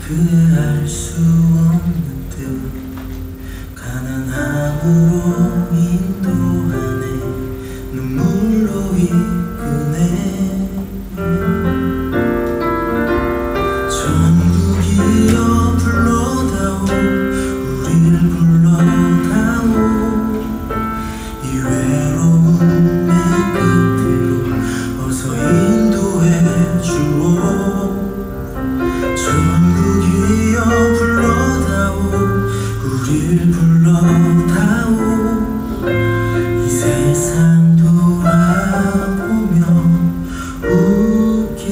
그대 알 수 없는 뜻 가난함으로 인도하네 눈물로 이끄네 천국이여 불러다오 우릴 불러다오 이 외로움의 끝으로 어서 인도해 주오 천국이여 불러다오 우릴 불러다오 이 세상 돌아보며 웃게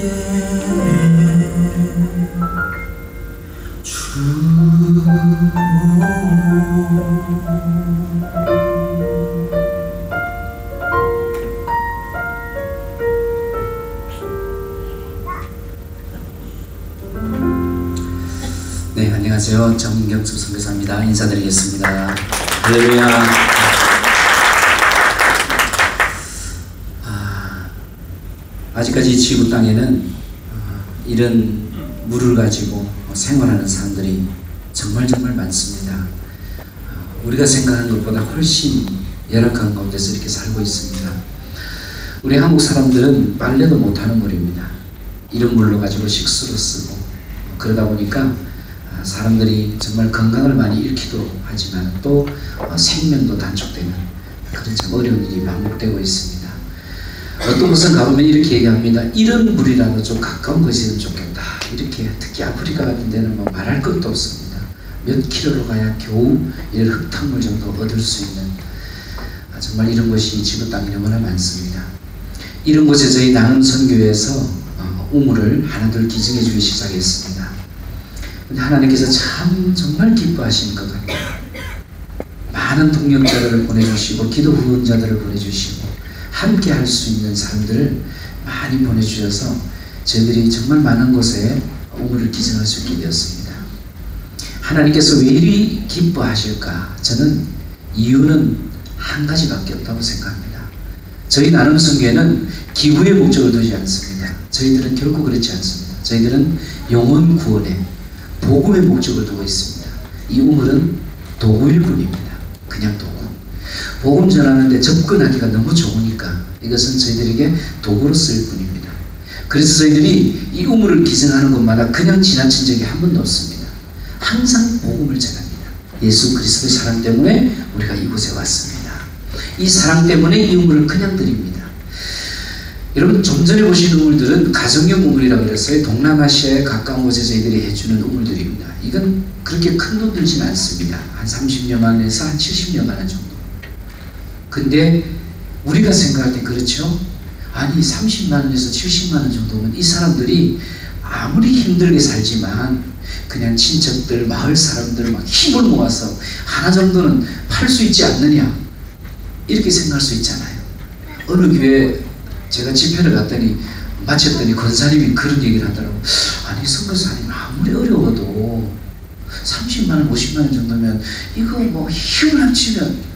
주오 네, 안녕하세요. 정경수 선교사입니다. 인사드리겠습니다. 할렐루야. 아직까지 지구 땅에는 이런 물을 가지고 생활하는 사람들이 정말 많습니다. 우리가 생각하는 것보다 훨씬 열악한 가운데서 이렇게 살고 있습니다. 우리 한국 사람들은 빨래도 못하는 물입니다. 이런 물로 가지고 식수로 쓰고 그러다 보니까 사람들이 정말 건강을 많이 잃기도 하지만 또 생명도 단축되는 그런 참 어려운 일이 반복되고 있습니다. 어떤 곳은 가보면 이렇게 얘기합니다. 이런 물이라도 좀 가까운 곳이면 좋겠다. 이렇게 특히 아프리카 같은 데는 뭐 말할 것도 없습니다. 몇 킬로로 가야 겨우 이런 흙탕물 정도 얻을 수 있는 정말 이런 곳이 지구 땅에 너무나 많습니다. 이런 곳에 저희 나눔선교회에서 우물을 하나둘 기증해 주기 시작했습니다. 하나님께서 참 정말 기뻐하시는 것 같아요. 많은 동역자들을 보내주시고 기도 후원자들을 보내주시고 함께 할 수 있는 사람들을 많이 보내주셔서 저희들이 정말 많은 곳에 우물을 기증할 수 있게 되었습니다. 하나님께서 왜 이리 기뻐하실까? 저는 이유는 한 가지밖에 없다고 생각합니다. 저희 나눔선교회는 기부의 목적을 두지 않습니다. 저희들은 결코 그렇지 않습니다. 저희들은 영혼 구원에 복음의 목적을 두고 있습니다. 이 우물은 도구일 뿐입니다. 그냥 도구. 복음 전하는데 접근하기가 너무 좋으니까 이것은 저희들에게 도구로 쓰일 뿐입니다. 그래서 저희들이 이 우물을 기증하는 곳마다 그냥 지나친 적이 한 번도 없습니다. 항상 복음을 전합니다. 예수 그리스도의 사랑 때문에 우리가 이곳에 왔습니다. 이 사랑 때문에 이 우물을 그냥 드립니다. 여러분 좀 전에 보신 우물들은 가정용 우물이라고 그랬어요. 동남아시아에 가까운 곳에 저희들이 해주는 우물들입니다. 이건 그렇게 큰 돈 들지는 않습니다. 한 30여만 원에서 한 70여만 원 정도. 근데 우리가 생각할 때 그렇죠? 아니 30만 원에서 70만 원 정도면 이 사람들이 아무리 힘들게 살지만 그냥 친척들, 마을 사람들 막 힘을 모아서 하나 정도는 팔 수 있지 않느냐 이렇게 생각할 수 있잖아요. 어느 교회 제가 집회를 갔더니 마쳤더니 권사님이 그런 얘기를 하더라고요. 아니 선교사님 아무리 어려워도 30만 원, 50만 원 정도면 이거 뭐 힘을 합치면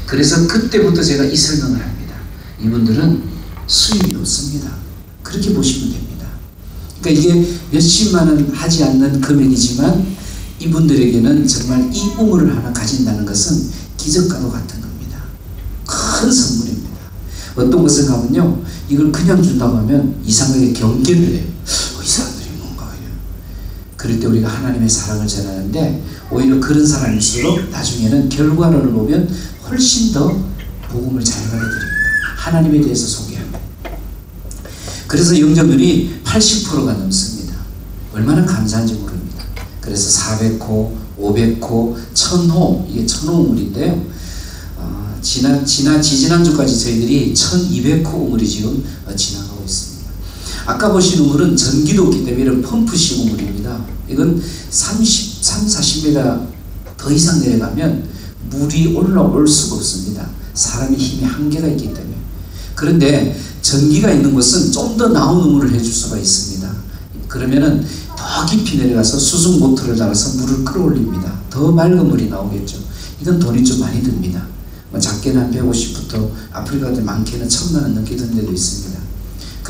그래서 그때부터 제가 이 설명을 합니다. 이분들은 수입이 없습니다. 그렇게 보시면 됩니다. 그러니까 이게 몇십만 원 하지 않는 금액이지만 이분들에게는 정말 이 우물을 하나 가진다는 것은 기적과도 같은 겁니다. 큰 선물입니다. 어떤 곳에 가면요 이걸 그냥 준다고 하면 이상하게 경계를 해요. 이 사람들이 뭔가 이래요. 그럴 때 우리가 하나님의 사랑을 전하는데 오히려 그런 사람일수록 나중에는 결과론을 보면 훨씬 더 복음을 잘 가르쳐드립니다. 하나님에 대해서 소개합니다. 그래서 영접률이 80%가 넘습니다. 얼마나 감사한지 모릅니다. 그래서 400호, 500호, 1000호 이게 1000호 우물인데요. 지난주까지 저희들이 1200호 우물이 지금 지나가고 있습니다. 아까 보신 우물은 전기도 없기 때문에 이런 펌프식 우물입니다. 이건 40m 더 이상 내려가면 물이 올라올 수가 없습니다. 사람의 힘에 한계가 있기 때문에. 그런데 전기가 있는 곳은 좀 더 나은 우물을 해줄 수가 있습니다. 그러면은 더 깊이 내려가서 수중 모터를 달아서 물을 끌어올립니다. 더 맑은 물이 나오겠죠. 이건 돈이 좀 많이 듭니다. 작게는 한 150부터 아프리카 같은 많게는 1000만 원 넘게 드는 데도 있습니다.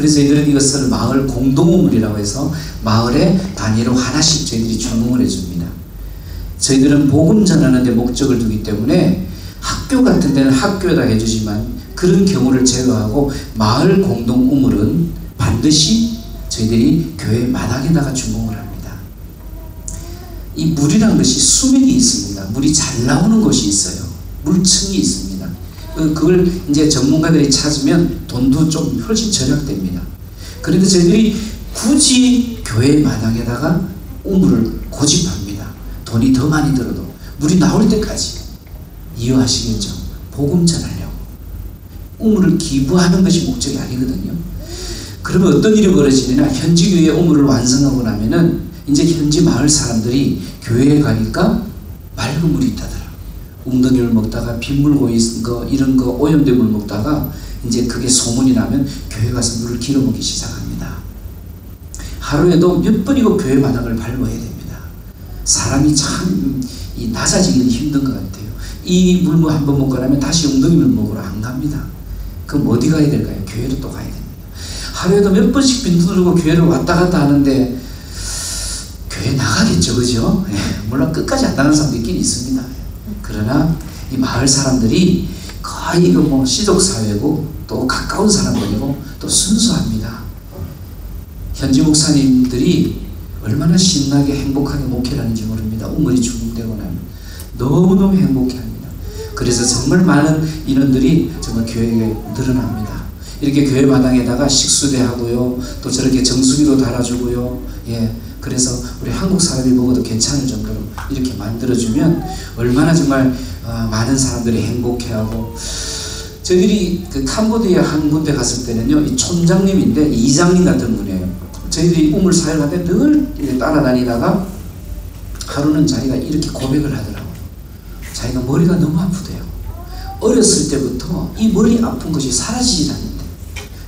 그래서 저희들은 이것을 마을 공동우물이라고 해서 마을의 단위로 하나씩 저희들이 준공을 해줍니다. 저희들은 복음 전하는 데 목적을 두기 때문에 학교 같은 데는 학교에다 해주지만 그런 경우를 제거하고 마을 공동우물은 반드시 저희들이 교회 마당에다가 준공을 합니다. 이 물이라는 것이 수맥이 있습니다. 물이 잘 나오는 곳이 있어요. 물층이 있습니다. 그걸 이제 전문가들이 찾으면 돈도 좀 훨씬 절약됩니다. 그런데 저희들이 굳이 교회 마당에다가 우물을 고집합니다. 돈이 더 많이 들어도 물이 나올 때까지. 이해하시겠죠? 복음 전하려고. 우물을 기부하는 것이 목적이 아니거든요. 그러면 어떤 일이 벌어지느냐, 현지 교회 우물을 완성하고 나면은 이제 현지 마을 사람들이 교회에 가니까 맑은 물이 있다더라. 웅덩이를 먹다가 빗물 고인 거 이런 거 오염된 물 먹다가 이제 그게 소문이 나면 교회 가서 물을 길어 먹기 시작합니다. 하루에도 몇 번이고 교회 마당을 밟아야 됩니다. 사람이 참 이 낮아지기는 힘든 것 같아요. 이 물 한 번 먹고 나면 다시 웅덩이 물 먹으러 안 갑니다. 그럼 어디 가야 될까요? 교회로 또 가야 됩니다. 하루에도 몇 번씩 빈둥들고 교회를 왔다 갔다 하는데 교회 나가겠죠, 그죠? 물론 끝까지 안 나가는 사람도 있긴 있습니다. 그러나 이 마을 사람들이 거의 뭐 시족사회고 또 가까운 사람들이고 또 순수합니다. 현지 목사님들이 얼마나 신나게 행복하게 목회를 하는지 모릅니다. 우물이 준공되고 나면 너무너무 행복해합니다. 그래서 정말 많은 인원들이 정말 교회에 늘어납니다. 이렇게 교회 마당에다가 식수대 하고요, 또 저렇게 정수기도 달아주고요. 예, 그래서 우리 한국 사람이 먹어도 괜찮을 정도로 이렇게 만들어주면 얼마나 정말 많은 사람들이 행복해하고. 저희들이 그 캄보디아 한 군데 갔을 때는요, 이 촌장님인데 이장님 같은 분이에요. 저희들이 우물 사역할 때 늘 따라다니다가 하루는 자기가 이렇게 고백을 하더라고요. 자기가 머리가 너무 아프대요. 어렸을 때부터 이 머리 아픈 것이 사라지지 않는데,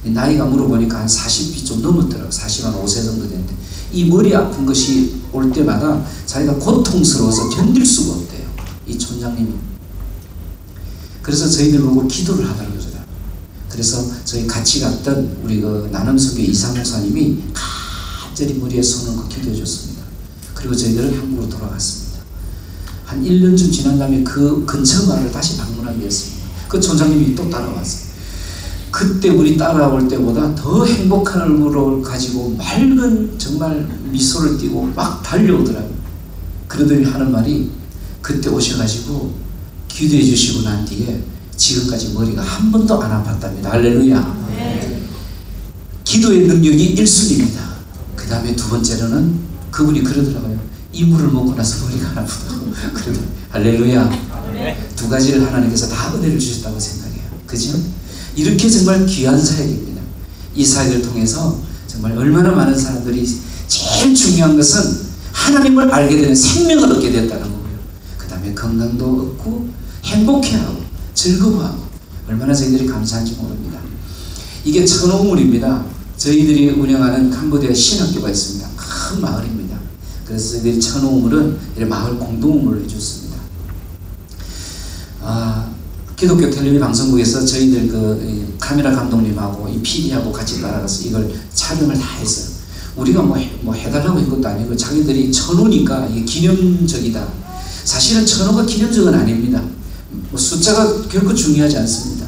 나이가 물어보니까 한 40이 좀 넘었더라고요. 40한 5세 정도 되는데 이 머리 아픈 것이 올 때마다 자기가 고통스러워서 견딜 수가 없대요. 이 촌장님이. 그래서 저희들 보고 기도를 하더라고요. 그래서 저희 같이 갔던 우리 그 나눔성교 이상 목사님이 간절히 머리에 손을 얹고 기도해 줬습니다. 그리고 저희들은 한국으로 돌아갔습니다. 한 1년쯤 지난 다음에 그 근처 마을을 다시 방문하게 됐습니다. 그 촌장님이 또 따라왔어요. 그때 우리 따라올 때보다 더 행복한 얼굴을 가지고 맑은 정말 미소를 띠고 막 달려오더라고요. 그러더니 하는 말이, 그때 오셔가지고 기도해 주시고 난 뒤에 지금까지 머리가 한 번도 안 아팠답니다. 할렐루야. 네. 기도의 능력이 1순위입니다. 그 다음에 두 번째로는 그분이 그러더라고요. 이 물을 먹고 나서 머리가 안 아프다고. 그러더라고요. 할렐루야. 네. 두 가지를 하나님께서 다 은혜를 주셨다고 생각해요. 그죠? 이렇게 정말 귀한 사역입니다. 이 사역을 통해서 정말 얼마나 많은 사람들이, 제일 중요한 것은 하나님을 알게 되는 생명을 얻게 됐다는 거고요. 그 다음에 건강도 얻고 행복해하고 즐거워하고, 얼마나 저희들이 감사한지 모릅니다. 이게 천호우물입니다. 저희들이 운영하는 캄보디아 신학교가 있습니다. 큰 마을입니다. 그래서 저희들이 천호우물은 이렇게 마을 공동우물을 해줬습니다. 기독교 텔레비전 방송국에서 저희들 그 카메라 감독님하고 이 PD하고 같이 따라가서 이걸 촬영을 다 했어요. 우리가 뭐 해달라고 한 것도 아니고 자기들이 천호니까 이게 기념적이다. 사실은 천호가 기념적은 아닙니다. 숫자가 결코 중요하지 않습니다.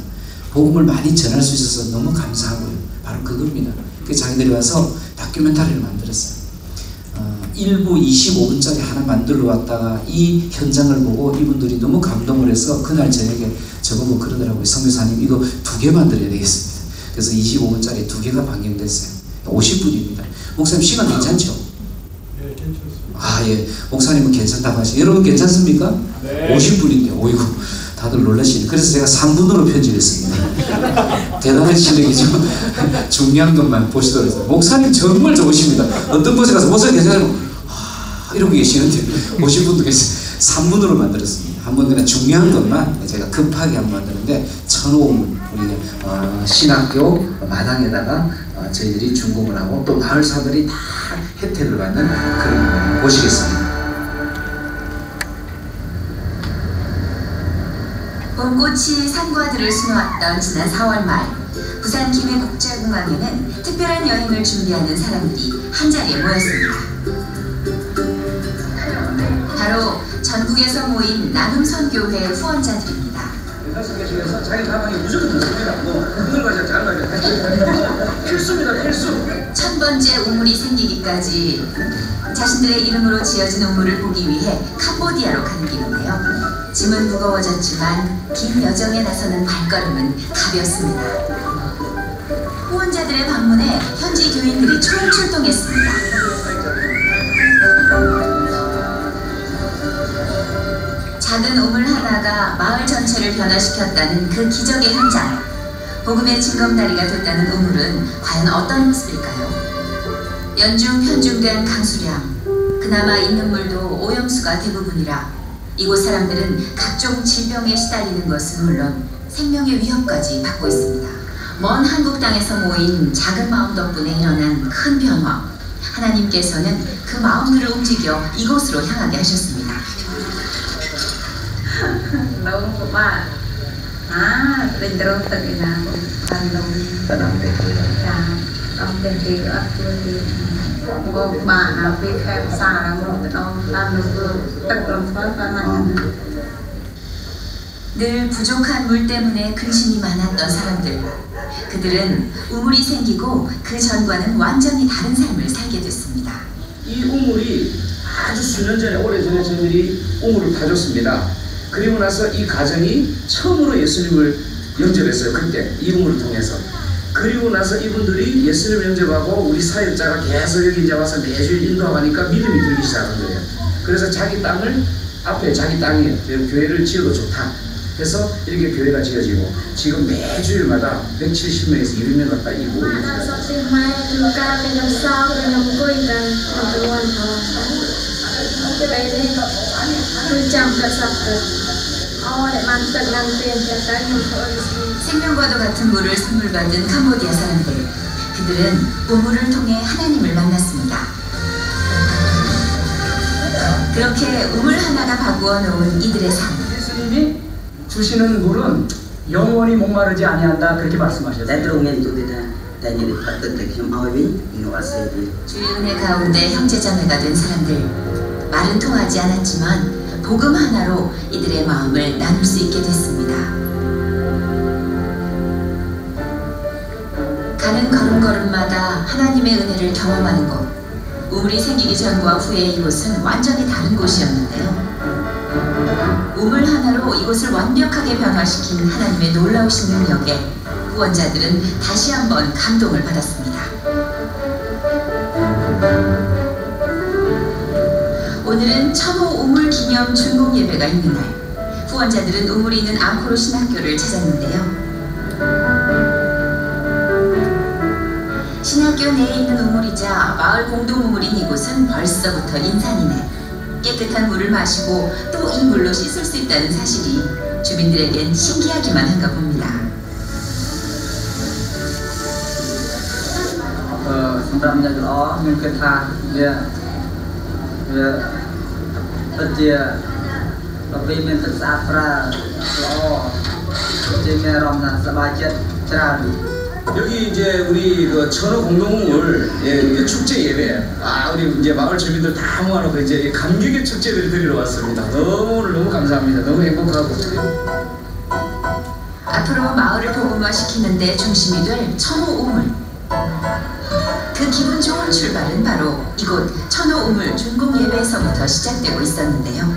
복음을 많이 전할 수 있어서 너무 감사하고요. 바로 그겁니다. 그래서 자기들이 와서 다큐멘터리를 만들었어요. 1부 25분짜리 하나 만들러 왔다가 이 현장을 보고 이분들이 너무 감동을 해서 그날 저녁에 저보고 그러더라고요. 성교사님 이거 2개 만들어야 되겠습니다. 그래서 25분짜리 2개가 방영됐어요. 50분입니다. 목사님 시간 괜찮죠? 네, 괜찮습니다. 예. 목사님은 괜찮다고 하시죠. 여러분 괜찮습니까? 네. 50분인데, 오이고, 다들 놀라시네. 그래서 제가 3분으로 편집했습니다. 대단한 실력이죠. 중요한 것만 보시도록 했어요. 목사님 정말 좋으십니다. 어떤 곳에 가서 목사님 괜찮아요? 이러고 계시는데 50분도 계세요. 3분으로 만들었습니다. 한번 그냥 중요한 것만 제가 급하게 한번 만드는데, 천호우물 우리 신학교 마당에다가 저희들이 준공을 하고 또 마을 사람들이 다 혜택을 받는 그런 거 보시겠습니다. 봄꽃이 산과 들을 수놓았던 지난 4월 말, 부산 김해국제공항에는 특별한 여행을 준비하는 사람들이 한자리에 모였습니다. 바로 전국에서 모인 나눔선교회 후원자들입니다. 중에서 자기 가방에 무조건 있습니다. 그걸 가지고 잘 가지고 필수입니다. 필수. 첫 번째 우물이 생기기까지 자신들의 이름으로 지어진 우물을 보기 위해 캄보디아로 가는 길인데요. 짐은 무거워졌지만 긴 여정에 나서는 발걸음은 가볍습니다. 후원자들의 방문에 현지 교인들이 총출동했습니다. 작은 우물 하나가 마을 전체를 변화시켰다는 그 기적의 현장. 복음의 징검다리가 됐다는 우물은 과연 어떤 모습일까요? 연중 편중된 강수량, 그나마 있는 물도 오염수가 대부분이라 이곳 사람들은 각종 질병에 시달리는 것은 물론 생명의 위협까지 받고 있습니다. 먼 한국 땅에서 모인 작은 마음 덕분에 일어난 큰 변화. 하나님께서는 그 마음들을 움직여 이곳으로 향하게 하셨습니다. 너무 봐. 아, 렌드로 뜨기나 반동. 자, 엄청 앞쪽이 뭐 많아 비캠 사람으로 나누고 뜨거운 falta. 늘 부족한 물 때문에 근심이 많았던 사람들. 그들은 우물이 생기고 그 전과는 완전히 다른 삶을 살게 됐습니다. 이 우물이 아주 수년 전에 오래전에 저희들이 우물을 파줬습니다. 그리고 나서 이 가정이 처음으로 예수님을 영접했어요. 그때 이 우물을 통해서. 그리고 나서 이분들이 예수님을 영접하고 우리 사역자가 계속 여기 이제 와서 매주 인도하니까 믿음이 들기 시작한 거예요. 그래서 자기 땅을 앞에 자기 땅에 교회를 지어도 좋다 해서 이렇게 교회가 지어지고 지금 매주일마다 170명에서 200명 가까이 이 모임이 있어요. 생명과도 같은 물을 선물 받은 캄보디아 사람들. 그들은 우물을 통해 하나님을 만났습니다. 그렇게 우물 하나가 바꾸어 놓은 이들의 삶. 예수님이 주시는 물은 영원히 목마르지 아니한다 그렇게 말씀하셨어요. 주의 은혜 가운데 형제자매가 된 사람들. 말은 통하지 않았지만 복음 하나로 이들의 마음을 나눌 수 있게 됐습니다. 가는 걸음걸음마다 하나님의 은혜를 경험하는 곳. 우물이 생기기 전과 후에 이곳은 완전히 다른 곳이었는데요. 우물 하나로 이곳을 완벽하게 변화시킨 하나님의 놀라우신 능력에 후원자들은 다시 한번 감동을 받았습니다. 오늘은 천호 우물 기념 준공 예배가 있는 날. 후원자들은 우물이 있는 앙코르 신학교를 찾았는데요. 신학교 내에 있는 우물이자 마을 공동 우물인 이곳은 벌써부터 인산이네. 깨끗한 물을 마시고 또 이 물로 씻을 수 있다는 사실이 주민들에겐 신기하기만 한가 봅니다. 여기 이제 우리 그 천호 공동우물 예, 축제 예배. 아 우리 이제 마을 주민들 다 모아놓고 이제 감격의 축제를 드리러 왔습니다. 오늘 너무 감사합니다. 너무 행복하고. 앞으로 마을을 복음화시키는데 중심이 될 천호 우물. 그 기분 좋은 출발은 바로 이곳 천호 우물 준공 예배에서부터 시작되고 있었는데요.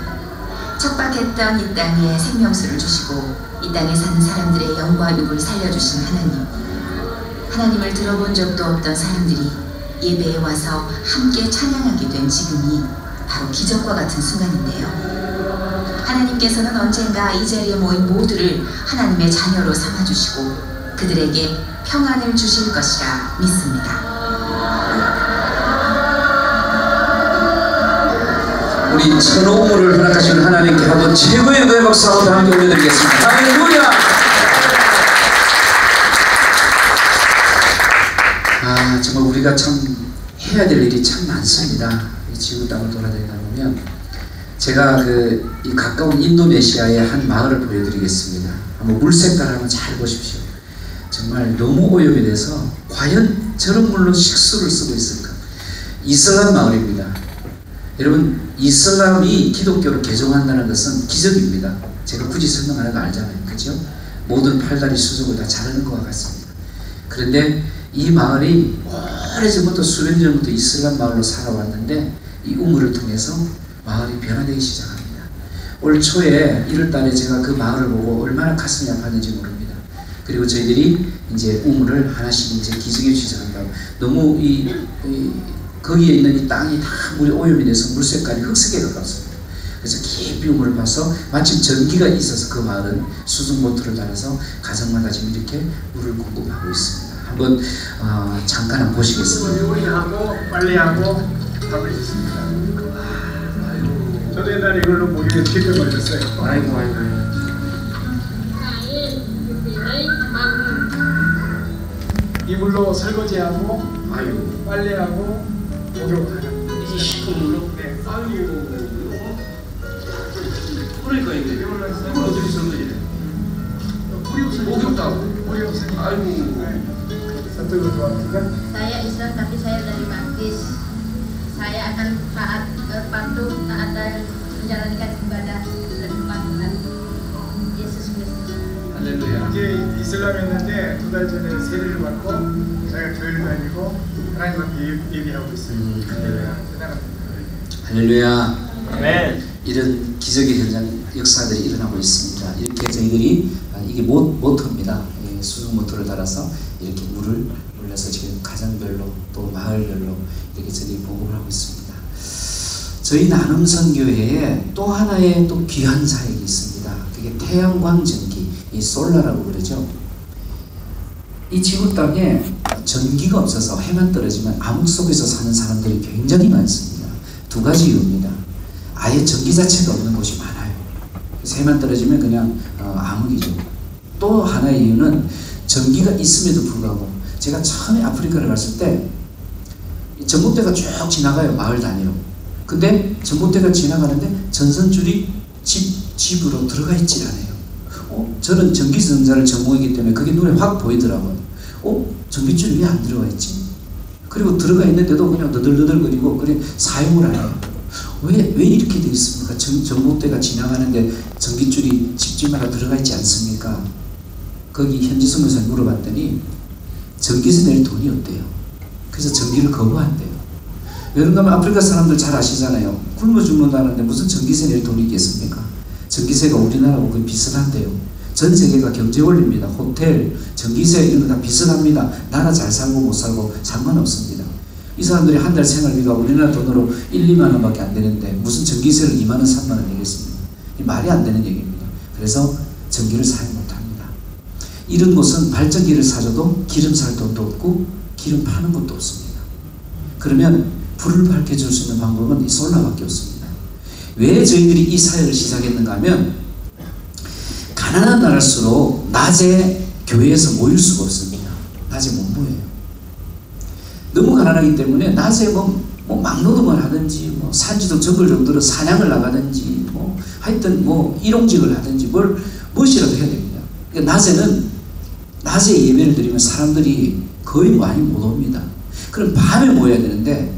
척박했던 이 땅에 생명수를 주시고 이 땅에 사는 사람들의 영과 육을 살려주신 하나님. 하나님을 들어본 적도 없던 사람들이 예배에 와서 함께 찬양하게 된 지금이 바로 기적과 같은 순간인데요. 하나님께서는 언젠가 이 자리에 모인 모두를 하나님의 자녀로 삼아주시고 그들에게 평안을 주실 것이라 믿습니다. 우리 천호 우물을 허락하신 하나님께 한번 최고의 노래 박수하고 함께 올려드리겠습니다. 할렐루야! 아, 정말 우리가 참 해야 될 일이 참 많습니다. 이 지구 땅을 돌아다니다 보면 제가 이 가까운 인도네시아의 한 마을을 보여드리겠습니다. 한번 물 색깔을 한번 잘 보십시오. 정말 너무 오염이 돼서 과연 저런 물로 식수를 쓰고 있을까? 이슬람 마을입니다. 여러분, 이슬람이 기독교를 개종한다는 것은 기적입니다. 제가 굳이 설명 안 해도 알잖아요. 그렇죠? 모든 팔다리 수족을 다 자르는 것과 같습니다. 그런데 이 마을이 오래전부터 수백 년 전부터 이슬람 마을로 살아왔는데 이 우물을 통해서 마을이 변화되기 시작합니다. 올 초에 1월달에 제가 그 마을을 보고 얼마나 가슴이 아팠는지 모릅니다. 그리고 저희들이 이제 우물을 하나씩 이제 기증해 시작한다고. 너무 거기에 있는 이 땅이 다 물이 오염이 돼서 물 색깔이 흑색에 가깝습니다. 그래서 깊이 우물을 봐서 마침 전기가 있어서 그 마을은 수중 모터를 달아서 가정마다 지금 이렇게 물을 공급하고 있습니다. 한번 잠깐 한번 보시겠습니다. 요리하고 빨래하고 밥을 짓습니다. 저도 옛날에 이걸로 목에 기름 걸렸어요. 아이고. 이 물로 설거지하고 아이고. 빨래하고 목욕하는. 이 시큰 물로? 네. 그러니까 이게 이걸 어떻게 설거지해? 물이 없으니까. 목욕도 하고. 물이 없으니까. 아이고. 어떻게 좋아합니까? Saya Islam tapi saya dari Bangkis. Saya akan patuh taat dan menjalankan ibadah dan pembangunan Yesus Kristus. 할렐루야. 이제 이슬람했는데 2달 전에 세례를 받고 제가 교회를 다니고 하나님 앞에 예배하고 있어요. 대단합니다. 할렐루야. 네. 이런 기적의 현장 역사들이 일어나고 있습니다. 이렇게 저희들이 이게 모터입니다. 수중 모터를 달아서 이렇게 물을 올려서 지금 가정별로 또 마을별로 이렇게 저희들이 보급을 하고 있습니다. 저희 나눔선교회에 또 하나의 또 귀한 사역이 있습니다. 그게 태양광 전기, 이 솔라라고 그러죠. 이 지구 땅에 전기가 없어서 해만 떨어지면 암흑 속에서 사는 사람들이 굉장히 많습니다. 두 가지 이유입니다. 아예 전기 자체가 없는 곳이 많아요. 해만 떨어지면 그냥 암흑이죠. 또 하나의 이유는 전기가 있음에도 불구하고 제가 처음에 아프리카를 갔을 때 전봇대가 쭉 지나가요. 마을 단위로. 근데 전봇대가 지나가는데 전선줄이 집으로 들어가 있질 않아요. 저는 전기전자를 전공했기 때문에 그게 눈에 확 보이더라고요. 전기줄이 왜 안 들어가 있지? 그리고 들어가 있는데도 그냥 너덜너덜거리고 그래 사용을 안 해요. 왜 이렇게 되어 있습니까? 전봇대가 지나가는데 전기줄이 집집마다 들어가 있지 않습니까? 거기 현지 선교사에 물어봤더니 전기세 낼 돈이 없대요. 그래서 전기를 거부한대요. 왜 그런가 하면 아프리카 사람들 잘 아시잖아요. 굶어 죽는다는데 무슨 전기세 낼 돈이 있겠습니까? 전기세가 우리나라하고 거의 비슷한데요. 전 세계가 경제 원리입니다. 호텔, 전기세 이런 거 다 비슷합니다. 나라 잘 살고 못 살고 상관없습니다. 이 사람들이 한 달 생활비가 우리나라 돈으로 1, 2만 원밖에 안 되는데 무슨 전기세를 2만 원, 3만 원 내겠습니까? 이 말이 안 되는 얘기입니다. 그래서 전기를 사용 못합니다. 이런 곳은 발전기를 사줘도 기름 살 돈도 없고 기름 파는 것도 없습니다. 그러면 불을 밝혀줄 수 있는 방법은 이 솔라밖에 없습니다. 왜 저희들이 이 사역을 시작했는가 하면 가난한 나라일수록 낮에 교회에서 모일 수가 없습니다. 낮에 못 모여요. 너무 가난하기 때문에 낮에 뭐 막노동을 하든지 산지도 정글 정도로 사냥을 나가든지 하여튼 일용직을 하든지 무엇이라도 해야 됩니다. 그러니까 낮에 예배를 드리면 사람들이 거의 많이 못 옵니다. 그럼 밤에 모여야 되는데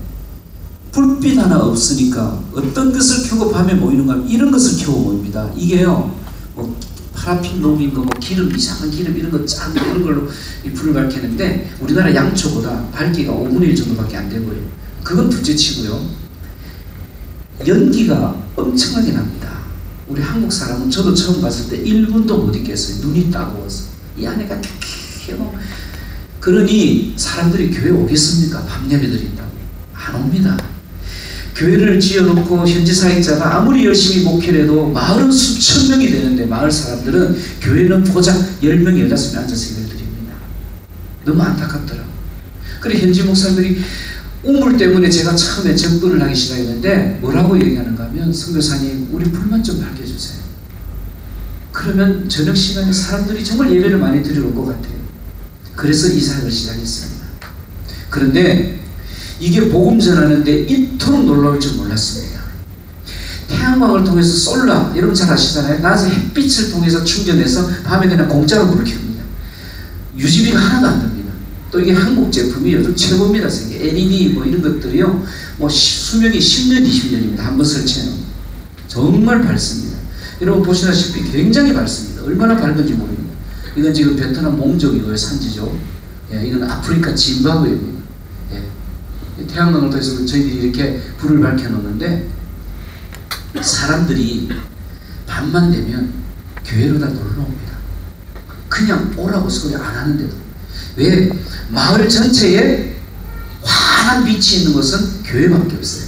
불빛 하나 없으니까 어떤 것을 켜고 밤에 모이는가 하면 이런 것을 켜고 모입니다. 이게요 파라핀 녹인 거 기름 이상한 기름 이런 거 짠 이런 걸로 이 불을 밝히는데 우리나라 양초보다 밝기가 5분의 1 정도밖에 안 되고요. 그건 둘째치고요. 연기가 엄청나게 납니다. 우리 한국 사람은 저도 처음 봤을 때 1분도 못 있겠어요. 눈이 따가워서 이 안에가 켜켜워. 그러니 사람들이 교회 오겠습니까? 밤 예배 드린다고 안 옵니다. 교회를 지어놓고 현지 사역자가 아무리 열심히 목회를 해도 마을은 수천 명이 되는데 마을 사람들은 교회는 고작 10명이 15명이 앉아서 예배를 드립니다. 너무 안타깝더라고요. 그래 현지 목사들이 우물 때문에 제가 처음에 접근을 하기 시작했는데 뭐라고 얘기하는가 하면 선교사님 우리 불만 좀 밝혀주세요. 그러면 저녁 시간에 사람들이 정말 예배를 많이 드리러 올 것 같아요. 그래서 이 사역을 시작했습니다. 그런데 이게 복음 전하는데 이토록 놀라울 줄 몰랐습니다. 태양광을 통해서 솔라, 여러분 잘 아시잖아요. 낮에 햇빛을 통해서 충전해서 밤에 그냥 공짜로 불을 켭니다. 유지비가 하나도 안 듭니다. 또 이게 한국 제품이 요즘 최고입니다. 세계 LED 뭐 이런 것들이요, 뭐 수명이 10년, 20년입니다. 한번 설치해놓으면 정말 밝습니다. 여러분 보시다시피 굉장히 밝습니다. 얼마나 밝은지 모릅니다. 이건 지금 베트남 몽족이고요, 산지죠. 예, 이건 아프리카 짐바브웨입니다. 예, 태양광을 통해서 저희들이 이렇게 불을 밝혀놓는데 사람들이 밤만 되면 교회로 다 놀러 옵니다. 그냥 오라고 소리 안 하는데도. 왜? 마을 전체에 환한 빛이 있는 것은 교회밖에 없어요.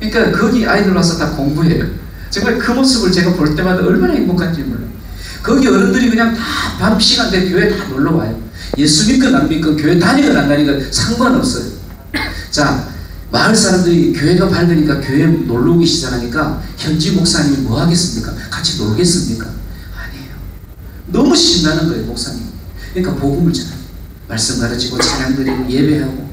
그러니까 거기 아이들 와서 다 공부해요. 정말 그 모습을 제가 볼 때마다 얼마나 행복한지 몰라요. 거기 어른들이 그냥 다 밤 시간 돼 교회 다 놀러 와요. 예수 믿건 안 믿건 교회 다니건 안 다니건 상관없어요. 자, 마을 사람들이 교회가 밝으니까 교회 놀러 오기 시작하니까 현지 목사님이 뭐 하겠습니까? 같이 놀겠습니까? 아니에요. 너무 신나는 거예요, 목사님. 그러니까 복음을 전해요. 말씀 가르치고 찬양 드리고 예배하고.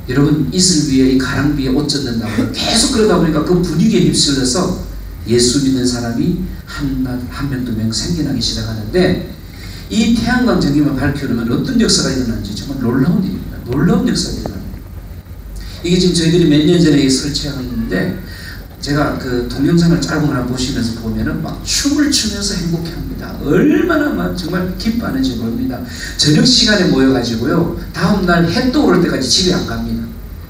여러분, 이슬 위에 이 가랑 위에 옷 젖는다고 계속 그러다 보니까 그 분위기에 휩쓸려서 예수 믿는 사람이 한 명, 두 명 생겨나기 시작하는데, 이 태양광 전기만 밝혀놓으면 어떤 역사가 일어나는지 정말 놀라운 일입니다. 놀라운 역사가 일어납니다. 이게 지금 저희들이 몇 년 전에 설치하는데, 제가 그 동영상을 짧은 거 하나 보시면서 보면은 막 춤을 추면서 행복해 합니다. 얼마나 막 정말 기뻐하는지 모릅니다. 저녁 시간에 모여가지고요, 다음날 해 떠오를 때까지 집에 안 갑니다.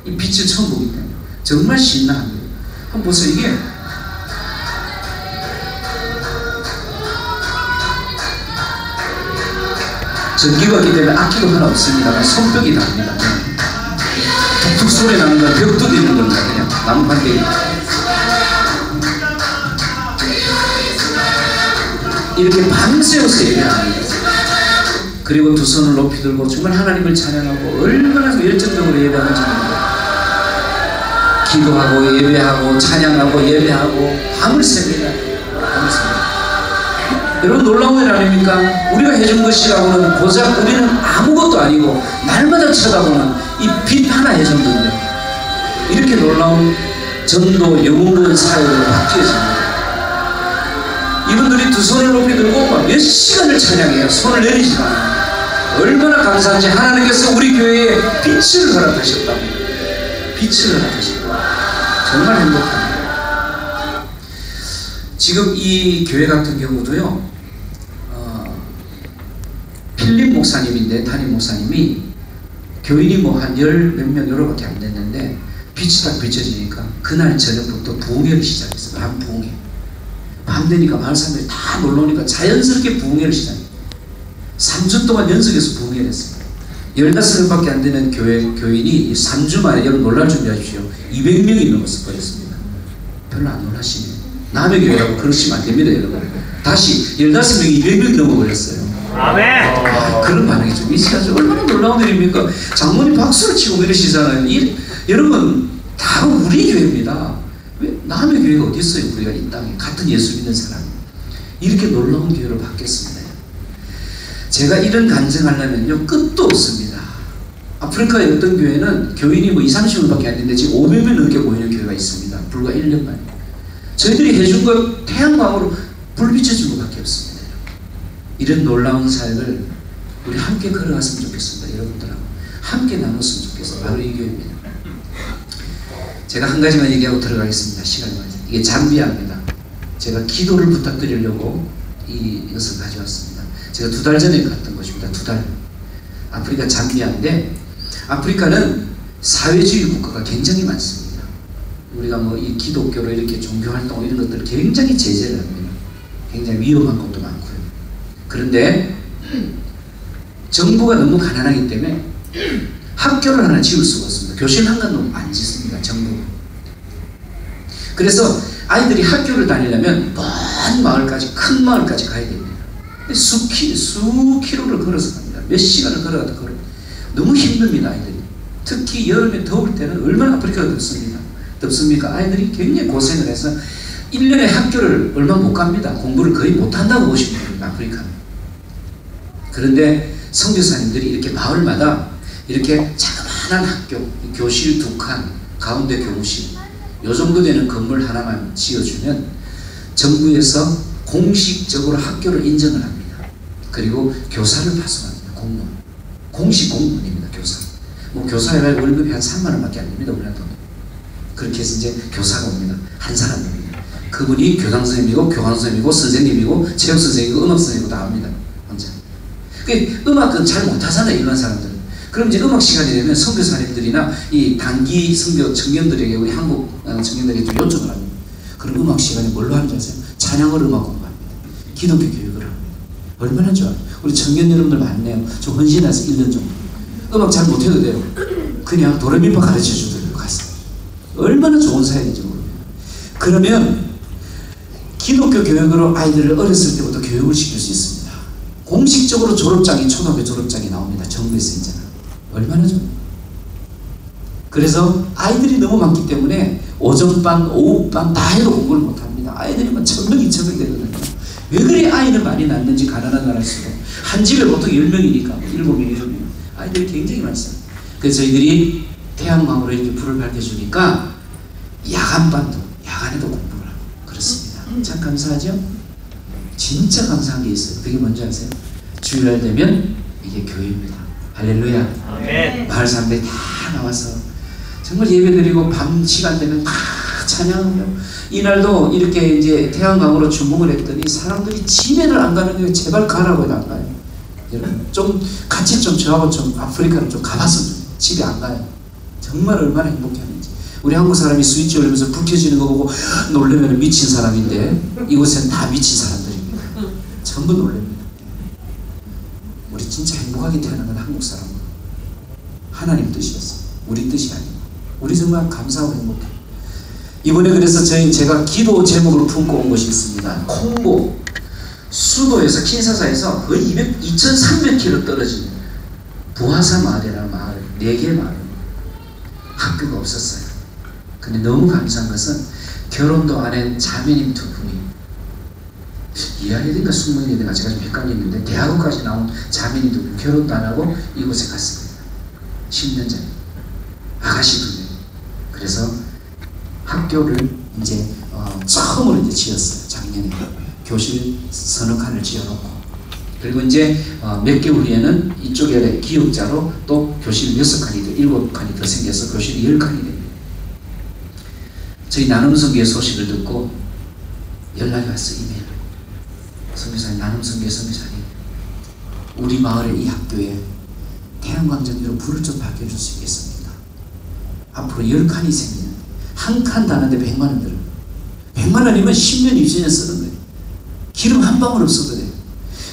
이 빛을 처음 보기 때문에. 정말 신나합니다. 한번 보세요. 이게 전기가 있기 때문에 악기도 하나 없습니다. 손뼉이 납니다. 툭툭 소리 나는 건 벽 두드리는 겁니다. 그냥 나무판대기. 이렇게 밤새워서 예배합니다. 그리고 두 손을 높이 들고 정말 하나님을 찬양하고 얼마나 열정적으로 예배하는지 모릅니다. 기도하고 예배하고 찬양하고 예배하고 밤을 셉니다. 밤을 셉니다. 여러분 놀라운 일 아닙니까? 우리가 해준 것이라고는 고작 우리는 아무것도 아니고 날마다 쳐다보는 이 빛 하나 해줬는데 이렇게 놀라운 전도 영웅은 사역으로 바뀌어집니다. 이분들이 두 손을 높이 들고 몇 시간을 찬양해요. 손을 내리지 않아요. 얼마나 감사한지 하나님께서 우리 교회에 빛을 허락하셨다고. 빛을 허락하셨다. 정말 행복합니다. 지금 이 교회 같은 경우도요, 필립 목사님인데, 담임 목사님이 교인이 뭐 한 열 몇 명 요로밖에 안 됐는데 빛이 딱 비춰지니까 그날 저녁부터 부흥회를 시작했어요. 밤 부흥회. 밤 되니까 마을 사람들이 다 놀러 오니까 자연스럽게 부흥회를 시작해요. 3주 동안 연속해서 부흥회를 했어요. 15명밖에 안 되는 교인이 3주 만에, 여러분 놀랄 준비하십시오, 200명이 넘어서 버렸습니다. 별로 안 놀라시네요. 남의 교회라고 그러시면 안 됩니다, 여러분. 다시 15명이 200명이 넘어버렸어요. 아멘. 그런 반응이 좀 있어야죠. 얼마나 놀라운 일입니까? 장모님 박수를 치고 이러시잖아요. 여러분, 다 우리 교회입니다. 왜 남의 교회가 어디 있어요? 우리가 이 땅에 같은 예수 믿는 사람. 이렇게 놀라운 교회로 바뀌었습니다. 제가 이런 간증하려면요, 끝도 없습니다. 아프리카의 어떤 교회는 교인이 뭐 20-30명밖에 안 되는데 지금 500명 넘게 모이는 교회가 있습니다. 불과 1년 만에. 저희들이 해준 것 태양광으로 불 비춰준 것밖에 없습니다. 이런 놀라운 사역을 우리 함께 걸어갔으면 좋겠습니다. 여러분들하고 함께 나눴으면 좋겠어요. 바로 이 교회입니다. 제가 한 가지만 얘기하고 들어가겠습니다. 시간이 많이. 이게 잠비아입니다. 제가 기도를 부탁드리려고 이것을 가져왔습니다. 제가 2달 전에 갔던 곳입니다. 2달. 아프리카 잠비아인데, 아프리카는 사회주의 국가가 굉장히 많습니다. 우리가 뭐 이 기독교로 이렇게 종교활동 이런 것들을 굉장히 제재를 합니다. 굉장히 위험한 것도 많고요. 그런데 정부가 너무 가난하기 때문에 학교를 하나 지을 수가 없습니다. 교실 한 칸도 안 짓습니다, 정부가. 그래서 아이들이 학교를 다니려면 먼 마을까지, 큰 마을까지 가야 됩니다. 수킬로를 걸어서 갑니다. 몇 시간을 걸어가도 걸어. 너무 힘듭니다, 아이들이. 특히 여름에 더울 때는 얼마나 아프리카가 덥습니까? 아이들이 굉장히 고생을 해서 1년에 학교를 얼마 못 갑니다. 공부를 거의 못한다고 보시면 됩니다, 아프리카는. 그런데 선교사님들이 이렇게 마을마다 이렇게 자그마한 학교, 교실 2칸, 가운데 교무실, 요 정도 되는 건물 하나만 지어주면 정부에서 공식적으로 학교를 인정을 합니다. 그리고 교사를 파송합니다. 공무원. 공식 공무원입니다. 교사. 뭐 교사가 월급이 한 3만 원밖에 안 됩니다. 우리나라 돈. 그렇게 해서 이제 교사가 옵니다. 한 사람입니다. 그분이 교장 선생님이고 교감 선생님이고 선생님이고 체육 선생님이고 음악 선생님이고 다 합니다. 혼자. 음악은 잘 못하잖아요. 일반 사람들은. 그럼 이제 음악 시간이 되면 선교사님들이나 이 단기 선교 청년들에게 우리 한국 청년들에게 좀 요청을 합니다. 그럼 음악 시간에 뭘로 하는지 아세요? 찬양을 음악 공부합니다. 기독교 교육을 합니다. 얼마나 좋아요. 우리 청년 여러분들 많네요. 저 헌신해서 1년 정도. 음악 잘 못해도 돼요. 그냥 도레미파 가르쳐 주더라고요. 가서. 얼마나 좋은 사역인지 모릅니다. 그러면 기독교 교육으로 아이들을 어렸을 때부터 교육을 시킬 수 있습니다. 공식적으로 졸업장이 초등학교 졸업장이 나옵니다. 정부에서 이제는. 얼마나 좋아요. 그래서 아이들이 너무 많기 때문에 오전반, 오후반 다 해도 공부를 못합니다. 아이들이 막 1000명, 2000명 되거든요. 왜 그리 아이는 많이 낳는지 가난한 나라일수록. 한 집에 보통 10명이니까 7명, 6명. 아이들이 굉장히 많습니다. 그래서 저희들이 태양광으로 이렇게 불을 밝혀주니까 야간반도, 야간에도 공부를 하고 그렇습니다. 참 감사하죠? 진짜 감사한 게 있어요. 그게 뭔지 아세요? 주일날 되면 이게 교회입니다. 할렐루야. 아멘. 마을 사람들이 다 나와서 정말 예배드리고 밤 시간 되면 다 찬양하며 이날도 이렇게 이제 태양광으로 주목을 했더니 사람들이 집에를 안 가는 거예요. 제발 가라고 해도 안 가요. 여러분 좀 같이 좀 저하고 좀 아프리카를 좀 가봤으면 좋겠어요. 집에 안 가요. 정말 얼마나 행복해하는지. 우리 한국 사람이 스위치 올리면서 불 켜지는 거 보고 놀래면 미친 사람인데 이곳엔 다 미친 사람들입니다. 전부 놀랍니다. 우리 진짜 행복하게 태어난 건 한국 사람은 하나님 뜻이었어요. 우리 뜻이 아니고. 우리 정말 감사하고 행복해. 이번에 그래서 제가 기도 제목으로 품고 온 것이 있습니다. 콩고 수도에서 킨사사에서 거의 2300km 떨어진 부하사 마을이라는 마을, 4개의 마을 학교가 없었어요. 근데 너무 감사한 것은 결혼도 안 한 자매님 2분이 2학년인가 숙명이든가 제가 좀 헷갈리는데 대학원까지 나온 자매님 2분 결혼도 안 하고 이곳에 갔습니다. 10년 전에 아가씨 2명. 그래서 학교를 이제 처음으로 이제 지었어요. 작년에 교실 서너 칸을 지어놓고 그리고 이제 몇 개월 후에는 이쪽에 기역자로 또 교실 6칸이 7칸이 더 생겨서 교실이 10칸이 됩니다. 저희 나눔성교회 소식을 듣고 연락이 왔어요. 이메일. 선교사님, 나눔성교회 선교사님, 우리 마을의 이 학교에 태양광전기로 불을 좀 밝혀줄 수 있겠습니까? 앞으로 10칸이 생기는 한 칸 다는데 100만 원 들어요. 100만 원이면 10년, 20년 쓰는 거예요. 기름 한 방울 없어도 돼요.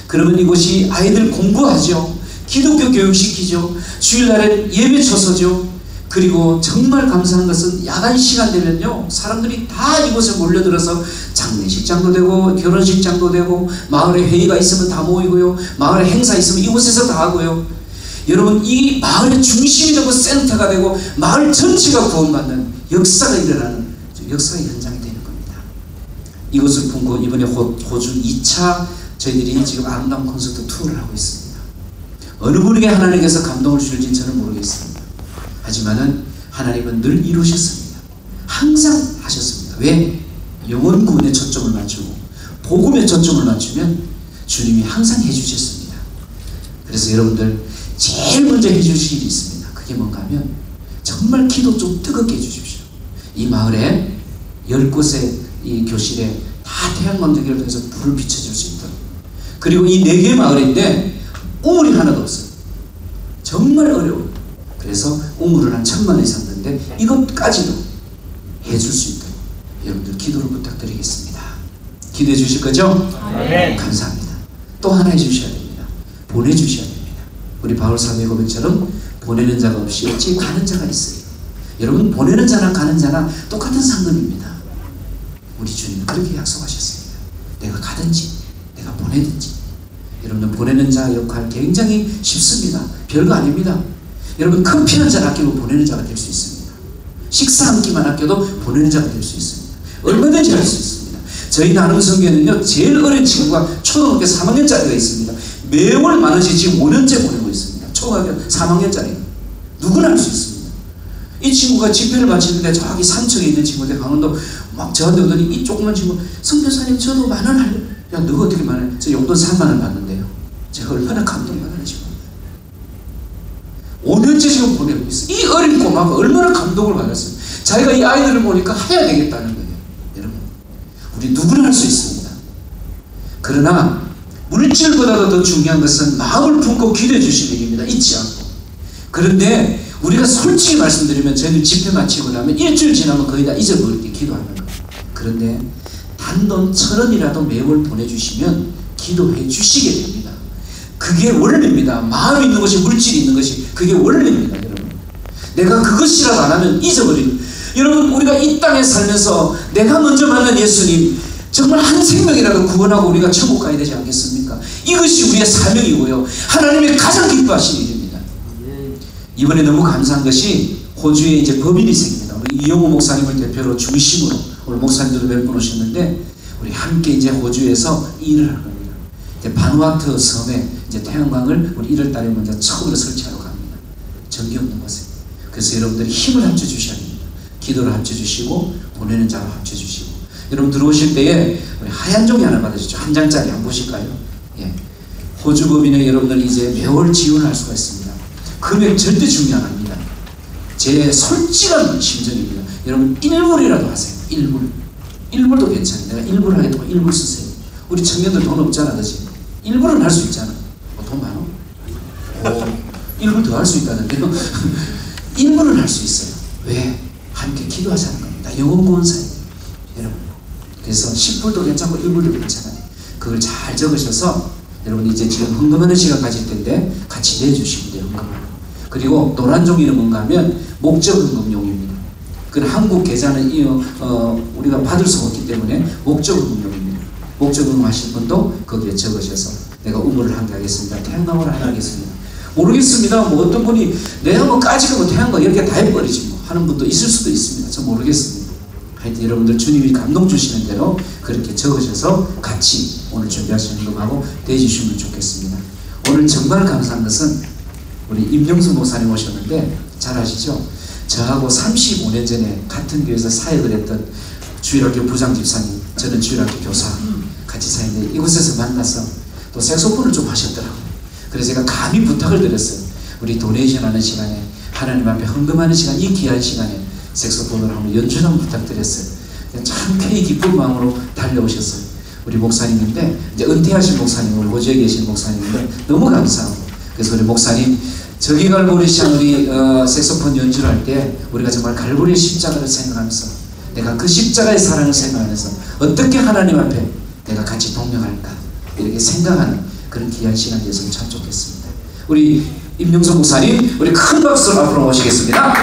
그러면 이곳이 아이들 공부하죠. 기독교 교육시키죠. 주일날에 예배 쳐서죠. 그리고 정말 감사한 것은 야간 시간 되면요 사람들이 다 이곳에 몰려들어서 장례식장도 되고 결혼식장도 되고 마을에 회의가 있으면 다 모이고요. 마을에 행사 있으면 이곳에서 다 하고요. 여러분 이 마을의 중심이 되고 센터가 되고 마을 전체가 구원받는 역사가 일어나는 역사의 현장이 되는 겁니다. 이것을 품고 이번에 호주 2차 저희들이 지금 아름다운 콘서트 투어를 하고 있습니다. 어느 분에게 하나님께서 감동을 주실지 저는 모르겠습니다. 하지만은 하나님은 늘 이루셨습니다. 항상 하셨습니다. 왜? 영혼 구원에 초점을 맞추고 복음에 초점을 맞추면 주님이 항상 해주셨습니다. 그래서 여러분들 제일 먼저 해주실 일이 있습니다. 그게 뭔가 하면 정말 기도 좀 뜨겁게 해주십시오. 이 마을에 10곳의 이 교실에 다 태양광전기를 통해서 불을 비춰줄 수 있도록. 그리고 이 4개의 마을인데 우물이 하나도 없어요. 정말 어려워요. 그래서 우물을 한 1000만 원 이상 드는데 이것까지도 해줄 수 있도록 여러분들 기도를 부탁드리겠습니다. 기도해 주실 거죠? 네. 감사합니다. 또 하나 해주셔야 됩니다. 보내주셔야 됩니다. 우리 바울 사도의 고백처럼 보내는 자가 없이 어찌 가는 자가 있어요. 여러분 보내는 자나 가는 자나 똑같은 상급입니다. 우리 주님은 그렇게 약속하셨습니다. 내가 가든지 내가 보내든지. 여러분 보내는 자 역할 굉장히 쉽습니다. 별거 아닙니다. 여러분 커피 한 잔 아끼고 보내는 자가 될 수 있습니다. 식사 한 끼만 아껴도 보내는 자가 될 수 있습니다. 얼마든지 할 수 있습니다. 저희 나눔성교회는요 제일 어린 친구가 초등학교 3학년짜리가 있습니다. 매월 10,000원씩 지금 5년째 보내고 있습니다. 초등학교 3학년짜리 누구나 할 수 있습니다. 이 친구가 집회를 마치는데 저기 산청에 있는 친구인데 강원도 막 저한테 오더니 이 조그만 친구 선교사님 저도 10,000원 할래. 야 너가 어떻게 10,000원? 저 용돈 30,000원 받는데요. 제가 얼마나 감동받았는지 5년째 지금 보내고 있어요. 이 어린 꼬마가 얼마나 감동을 받았어요. 자기가 이 아이들을 보니까 해야 되겠다는 거예요. 여러분, 우리 누구나 할 수 있습니다. 그러나 물질보다도 더 중요한 것은 마음을 품고 기도해 주시는 일입니다. 잊지 않고. 그런데 우리가 솔직히 말씀드리면 저희는 집회 마치고 나면 일주일 지나면 거의 다 잊어버릴 때 기도하는 거예요. 그런데 단돈 1,000원이라도 매월 보내주시면 기도해 주시게 됩니다. 그게 원리입니다. 마음이 있는 것이, 물질이 있는 것이, 그게 원리입니다. 여러분, 내가 그것이라도 안 하면 잊어버리는. 여러분, 우리가 이 땅에 살면서 내가 먼저 만난 예수님 정말 한 생명이라도 구원하고 우리가 천국 가야 되지 않겠습니까? 이것이 우리의 사명이고요, 하나님의 가장 기뻐하시는 일입니다. 이번에 너무 감사한 것이 호주에 이제 법인이 생깁니다. 우리 이용호 목사님을 대표로 중심으로 오늘 목사님들도 몇 분 오셨는데 우리 함께 이제 호주에서 일을 할 겁니다. 이제 바누아투 섬에 이제 태양광을 우리 1월 달에 먼저 처음으로 설치하러 갑니다. 전기 없는 곳에. 그래서 여러분들이 힘을 합쳐 주셔야 됩니다. 기도를 합쳐 주시고 보내는 자로 합쳐 주시고. 여러분 들어오실 때에 우리 하얀 종이 하나 받으시죠. 한 장짜리 안 보실까요? 예. 호주 법인에 여러분들 이제 매월 지원할 수가 있습니다. 금액 절대 중요 안 합니다. 제 솔직한 심정입니다. 여러분 1불이라도 하세요. 1불. 1불도 괜찮아요. 내가 1불 하겠다고 1불 쓰세요. 우리 청년들 돈 없잖아, 그지? 1불은 할 수 있잖아. 돈 많어? 1불 더 할 수 있다는데요. 1불은 할 수 있어요. 왜? 함께 기도하자는 겁니다. 영혼구원사예요. 여러분. 그래서 10불도 괜찮고 1불도 괜찮아요. 그걸 잘 적으셔서 여러분 이제 지금 헌금하는 시간 가질 텐데 같이 내주시면 돼요. 헌금을. 그리고 노란 종이는 뭔가 하면 목적 헌금용입니다. 그건 한국 계좌는 우리가 받을 수가 없기 때문에 목적 헌금용입니다. 목적 헌금 하실 분도 거기에 적으셔서 내가 우물을 한 개 하겠습니다. 태양광을 하나 하겠습니다. 모르겠습니다. 뭐 어떤 분이 내가 뭐 까지고 뭐 태양광 이렇게 다 해버리지 뭐 하는 분도 있을 수도 있습니다. 저 모르겠습니다. 하여튼 여러분들 주님이 감동 주시는 대로 그렇게 적으셔서 같이 오늘 준비하시는 것하고 대해주시면 좋겠습니다. 오늘 정말 감사한 것은 우리 임영수 목사님 오셨는데 잘 아시죠? 저하고 35년 전에 같은 교회에서 사역을 했던 주일학교 부장집사님, 저는 주일학교 교사 같이 사역했는데 이곳에서 만나서 또 색소폰을 좀 하셨더라고요. 그래서 제가 감히 부탁을 드렸어요. 우리 도네이션 하는 시간에 하나님 앞에 헌금하는 시간, 이 귀한 시간에 색소폰으로 한번 연주 좀 부탁드렸어요. 참 쾌히 기쁜 마음으로 달려오셨어요. 우리 목사님인데 이제 은퇴하신 목사님, 호주에 계신 목사님인데 너무 감사하고, 그래서 우리 목사님 저기 갈보리 시장 우리 색소폰 연주를 할 때 우리가 정말 갈보리의 십자가를 생각하면서 내가 그 십자가의 사랑을 생각하면서 어떻게 하나님 앞에 내가 같이 동명할까 이렇게 생각하는 그런 귀한 시간이 됐으면 참 좋겠습니다. 우리 임영석 목사님 우리 큰 박수로 앞으로 모시겠습니다.